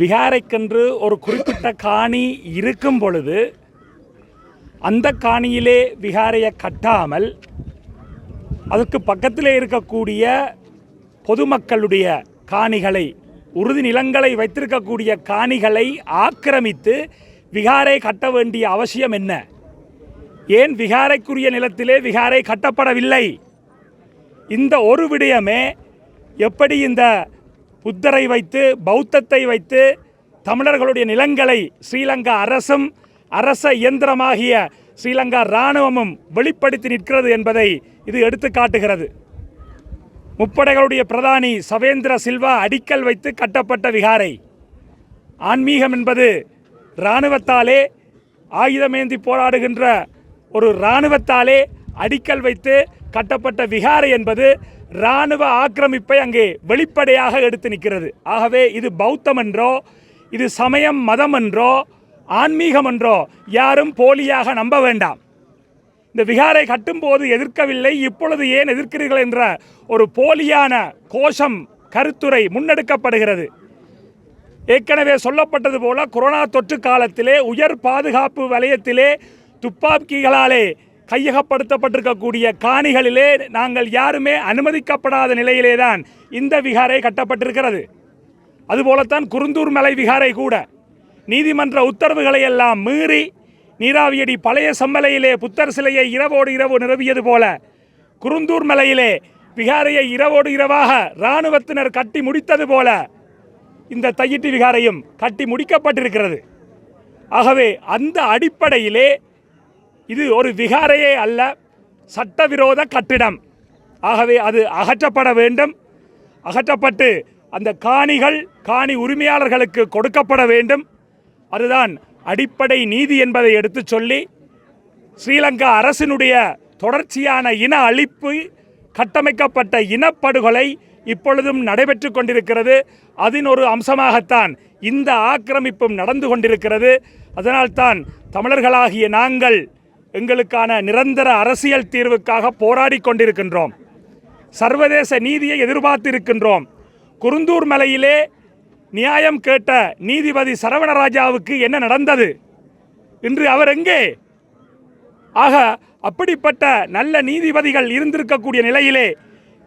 விகாரைக்கென்று ஒரு குறிப்பிட்ட காணி இருக்கும் பொழுது அந்த காணியிலே விகாரையை கட்டாமல் அதற்கு பக்கத்திலே இருக்கக்கூடிய பொதுமக்களுடைய காணிகளை, உறுதி நிலங்களை வைத்திருக்கக்கூடிய காணிகளை ஆக்கிரமித்து விகாரை கட்ட வேண்டிய அவசியம் என்ன? ஏன் விகாரைக்குரிய நிலத்திலே விகாரை கட்டப்படவில்லை? இந்த ஒரு விடயமே எப்படி இந்த புத்தரை வைத்து, பௌத்தத்தை வைத்து தமிழர்களுடைய நிலங்களை ஸ்ரீலங்கா அரசும் அரச இயந்திரமாகிய ஸ்ரீலங்கா இராணுவமும் வெளிப்படுத்தி நிற்கிறது என்பதை இது எடுத்து காட்டுகிறது. முப்படைகளுடைய பிரதானி சவேந்திர சில்வா அடிக்கல் வைத்து கட்டப்பட்ட விகாரை. ஆன்மீகம் என்பது இராணுவத்தாலே, ஆயுதமேந்தி போராடுகின்ற ஒரு இராணுவத்தாலே அடிக்கல் வைத்து கட்டப்பட்ட விகாரை என்பது இராணுவ ஆக்கிரமிப்பை அங்கே வெளிப்படையாக எடுத்து நிற்கிறது. ஆகவே இது பௌத்தம் என்றோ, இது சமயம் மதம் என்றோ, ஆன்மீகம் என்றோ யாரும் போலியாக நம்ப வேண்டாம். இந்த விகாரை கட்டும்போது எதிர்க்கவில்லை, இப்பொழுது ஏன் எதிர்க்கிறீர்கள் என்ற ஒரு போலியான கோஷம், கருத்துரை முன்னெடுக்கப்படுகிறது. ஏற்கனவே சொல்லப்பட்டது போல கொரோனா தொற்று காலத்திலே உயர் பாதுகாப்பு வலயத்திலே துப்பாக்கிகளாலே கையகப்படுத்தப்பட்டிருக்கக்கூடிய காணிகளிலே நாங்கள் யாருமே அனுமதிக்கப்படாத நிலையிலே தான் இந்த விகாரை கட்டப்பட்டிருக்கிறது. அதுபோலத்தான் குருந்தூர் மலை விகாரை கூட நீதிமன்ற உத்தரவுகளை எல்லாம் மீறி நீராவியடி பழைய சம்மலையிலே புத்தர் சிலையை இரவோடு இரவு நிறுவியது போல குருந்தூர் மலையிலே விகாரையை இரவோடு இரவாக இராணுவத்தினர் கட்டி முடித்தது போல இந்த தையிட்டி விகாரையும் கட்டி முடிக்கப்பட்டிருக்கிறது. ஆகவே அந்த அடிப்படையிலே இது ஒரு விகாரையே அல்ல, சட்டவிரோத கட்டிடம். ஆகவே அது அகற்றப்பட வேண்டும். அகற்றப்பட்டு அந்த காணிகள் காணி உரிமையாளர்களுக்கு கொடுக்கப்பட வேண்டும். அதுதான் அடிப்படை நீதி என்பதை எடுத்து சொல்லி ஸ்ரீலங்கா அரசினுடைய தொடர்ச்சியான இன அழிப்பு, கட்டமைக்கப்பட்ட இனப்படுகொலை இப்பொழுதும் நடைபெற்று கொண்டிருக்கிறது. அதன் ஒரு அம்சமாகத்தான் இந்த ஆக்கிரமிப்பும் நடந்து கொண்டிருக்கிறது. அதனால்தான் தமிழர்களாகிய நாங்கள் எங்களுக்கான நிரந்தர அரசியல் தீர்வுக்காக போராடி கொண்டிருக்கின்றோம். சர்வதேச நீதியை எதிர்பார்த்திருக்கின்றோம். குருந்தூர் மலையிலே நியாயம் கேட்ட நீதிபதி சரவணராஜாவுக்கு என்ன நடந்தது? இன்று அவர் எங்கே? ஆக அப்படிப்பட்ட நல்ல நீதிபதிகள் இருந்திருக்கக்கூடிய நிலையிலே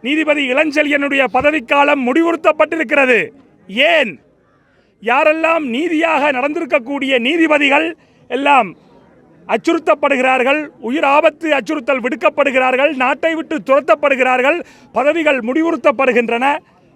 நீதிபதி இளஞ்செழியனுடைய பதவிக்காலம் முடிவுறுத்தப்பட்டிருக்கிறது. ஏன்? யாரெல்லாம் நீதியாக நடந்திருக்கக்கூடிய நீதிபதிகள் எல்லாம் அச்சுறுத்தப்படுகிறார்கள், உயிர் ஆபத்து அச்சுறுத்தல் விடுக்கப்படுகிறார்கள், நாட்டை விட்டு துரத்தப்படுகிறார்கள், பதவிகள் முடிவுறுத்தப்படுகின்றன.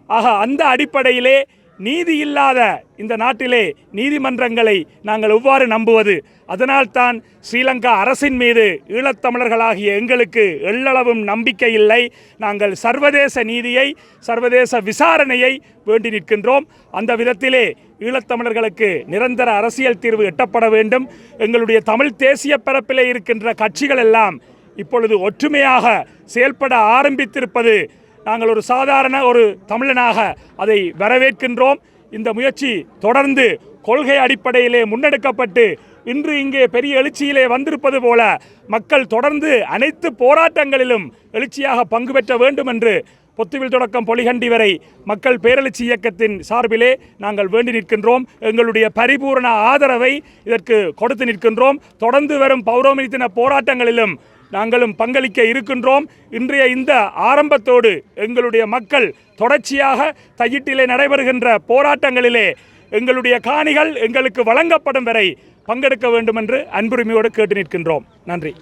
ஆக அந்த அடிப்படையிலே நீதி இல்லாத இந்த நாட்டிலே நீதிமன்றங்களை நாங்கள் எவ்வாறு நம்புவது? அதனால்தான் ஸ்ரீலங்கா அரசின் மீது ஈழத்தமிழர்களாகிய எங்களுக்கு எள்ளளவும் நம்பிக்கை இல்லை. நாங்கள் சர்வதேச நீதியை, சர்வதேச விசாரணையை வேண்டி நிற்கின்றோம். அந்த விதத்திலே ஈழத்தமிழர்களுக்கு நிரந்தர அரசியல் தீர்வு எட்டப்பட வேண்டும். எங்களுடைய தமிழ் தேசிய பரப்பிலே இருக்கின்ற கட்சிகள் எல்லாம் இப்பொழுது ஒற்றுமையாக செயல்பட ஆரம்பித்திருப்பது நாங்கள் ஒரு சாதாரண ஒரு தமிழனாக அதை வரவேற்கின்றோம். இந்த முயற்சி தொடர்ந்து கொள்கை அடிப்படையிலே முன்னெடுக்கப்பட்டு இன்று இங்கே பெரிய எழுச்சியிலே வந்திருப்பது போல மக்கள் தொடர்ந்து அனைத்து போராட்டங்களிலும் எழுச்சியாக பங்கு பெற்ற வேண்டும் என்று பொத்துவில் தொடக்கம் பொலிகண்டி வரை மக்கள் பேரெழுச்சி இயக்கத்தின் சார்பிலே நாங்கள் வேண்டி நிற்கின்றோம். எங்களுடைய பரிபூரண ஆதரவை இதற்கு கொடுத்து நிற்கின்றோம். தொடர்ந்து வரும் பௌர்ணமி தின போராட்டங்களிலும் நாங்களும் பங்களிக்க இருக்கின்றோம். இன்றைய இந்த ஆரம்பத்தோடு எங்களுடைய மக்கள் தொடர்ச்சியாக தையிட்டிலே நடைபெறுகின்ற போராட்டங்களிலே எங்களுடைய காணிகள் எங்களுக்கு வழங்கப்படும் வரை பங்கெடுக்க வேண்டும் என்று அன்புரிமையோடு கேட்டு நிற்கின்றோம். நன்றி.